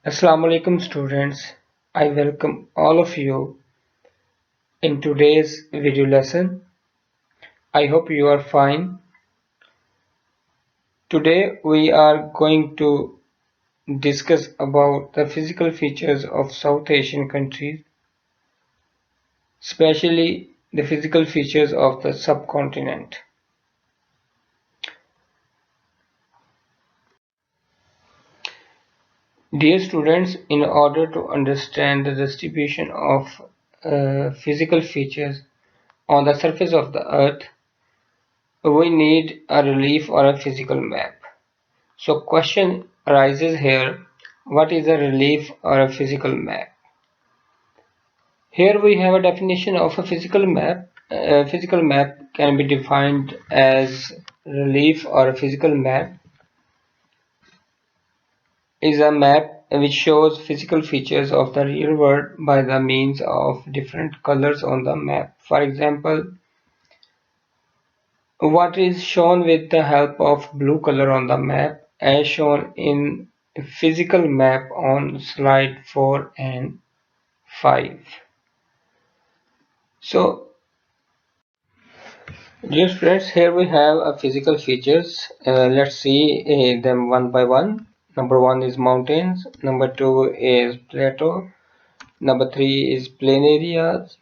Assalamu alaikum students. I welcome all of you in today's video lesson. I hope you are fine. Today we are going to discuss about the physical features of South Asian countries, especially the physical features of the subcontinent. Dear students, in order to understand the distribution of physical features on the surface of the earth, we need a relief or a physical map. So question arises here, what is a relief or a physical map? Here we have a definition of a physical map. A physical map can be defined as relief or a physical map is a map which shows physical features of the real world by the means of different colors on the map. For example, what is shown with the help of blue color on the map as shown in a physical map on slide 4 and 5. So, dear friends, here we have a physical features. Let's see them one by one. Number one is mountains. Number two is plateau. Number three is plain areas.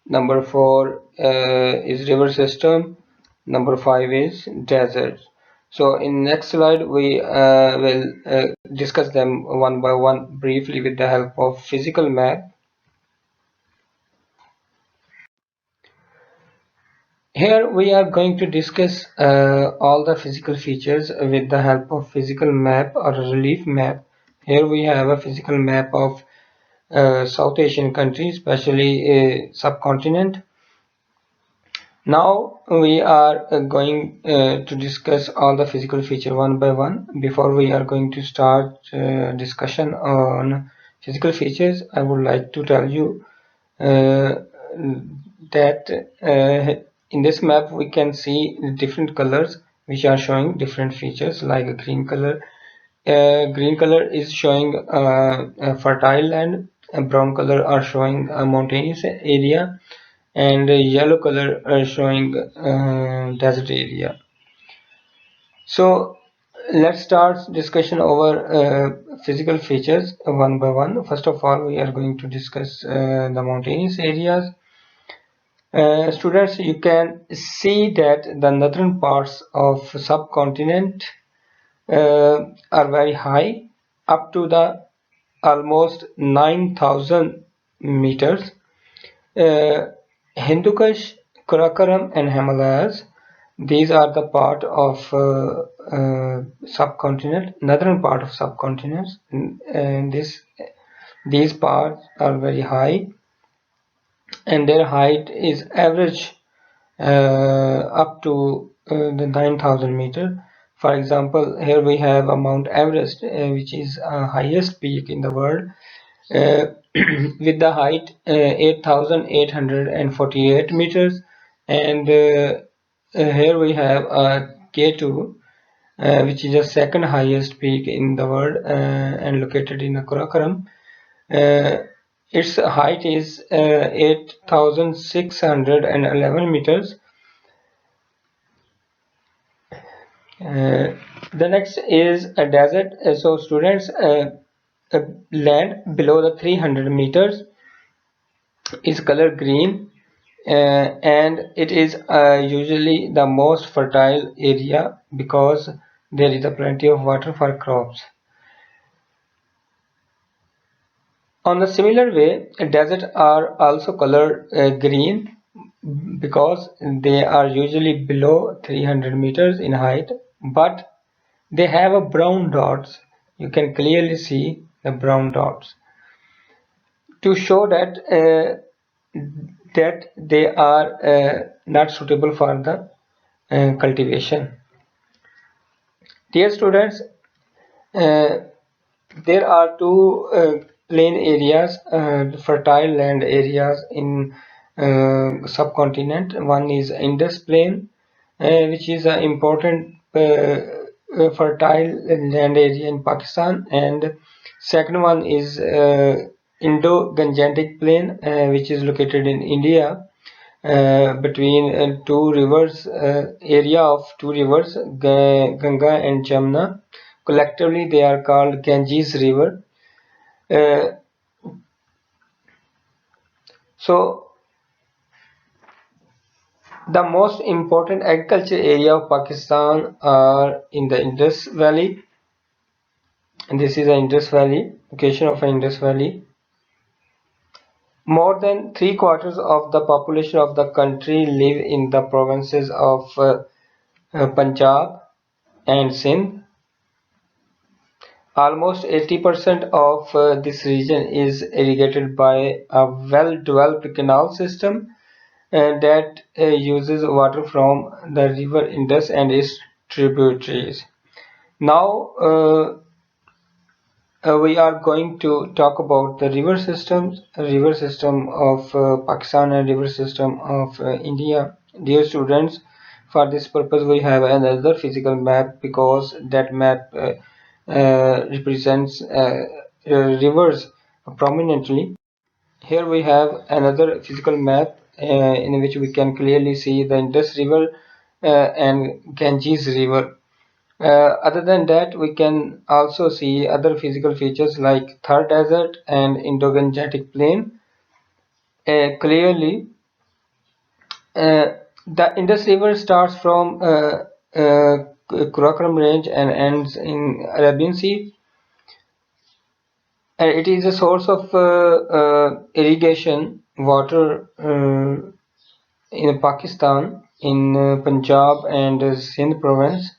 Number four is river system. Number five is desert. So in next slide we will discuss them one by one briefly with the help of physical map. Here we are going to discuss all the physical features with the help of physical map or relief map. Here we have a physical map of South Asian countries, especially subcontinent. Now we are going to discuss all the physical feature one by one. Before we are going to start discussion on physical features, I would like to tell you uh, that in this map we can see different colors which are showing different features, like a green color. Green color is showing a fertile land, a brown color are showing a mountainous area, and yellow color are showing desert area. So let's start discussion over physical features one by one. First of all, we are going to discuss the mountainous areas. Students, you can see that the northern parts of subcontinent are very high, up to the almost 9,000 meters. Hindu Kush, Karakoram and Himalayas, these are the part of subcontinent, northern part of subcontinent, and these parts are very high, and their height is average up to the 9,000 meter. For example, here we have a Mount Everest, which is highest peak in the world, uh, with the height 8,848 meters, and here we have K2, which is the second highest peak in the world and located in Karakoram. Uh, its height is 8,611 meters. The next is a desert. So students, land below the 300 meters is color green, and it is usually the most fertile area because there is a plenty of water for crops. On a similar way, deserts are also colored green because they are usually below 300 meters in height, but they have a brown dots. You can clearly see the brown dots to show that they are not suitable for the cultivation. Dear students, uh, there are two plain areas, fertile land areas in subcontinent. One is Indus Plain, which is an important fertile land area in Pakistan, and second one is Indo-Gangetic Plain, which is located in India, between two rivers, area of two rivers, Ganga and Jamna. Collectively, they are called Ganges River. Uh, so, the most important agriculture area of Pakistan are in the Indus Valley, and this is the Indus Valley, location of Indus Valley. More than three-quarters of the population of the country live in the provinces of Punjab and Sindh. Almost 80% of this region is irrigated by a well-developed canal system that uses water from the river Indus and its tributaries. Now we are going to talk about the river system of Pakistan and river system of India. Dear students, for this purpose we have another physical map, because that map represents rivers prominently. Here we have another physical map in which we can clearly see the Indus River and Ganges River. Other than that, we can also see other physical features like Thar Desert and Indo-Gangetic Plain. Clearly, the Indus River starts from Karakoram Range and ends in Arabian Sea, and it is a source of irrigation water in Pakistan, in Punjab and Sindh province.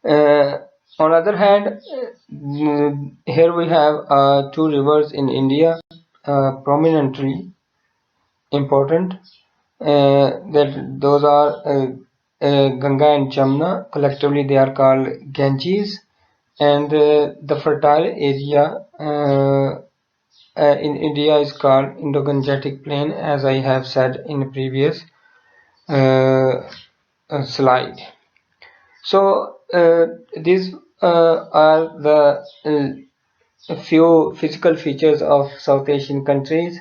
Uh, on the other hand, here we have two rivers in India, prominently important. That those are Ganga and Jamna. Collectively, they are called Ganges, and the fertile area in India is called Indo-Gangetic Plain, as I have said in the previous slide. So these are the few physical features of South Asian countries.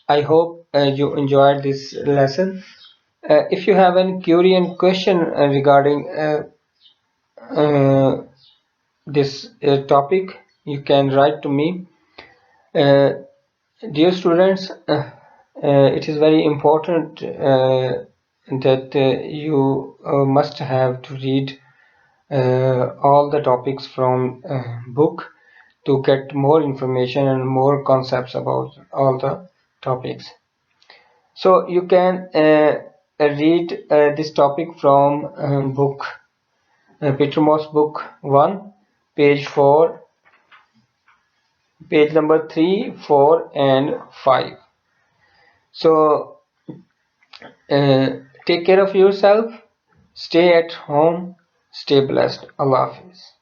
I hope you enjoyed this lesson. If you have any query and question regarding this topic, you can write to me. Dear students, it is very important that you must have to read all the topics from book to get more information and more concepts about all the topics. So you can read this topic from book Peter Moss book 1, page 4, page number 3, 4 and 5. So take care of yourself, stay at home, stay blessed. Allah Hafiz.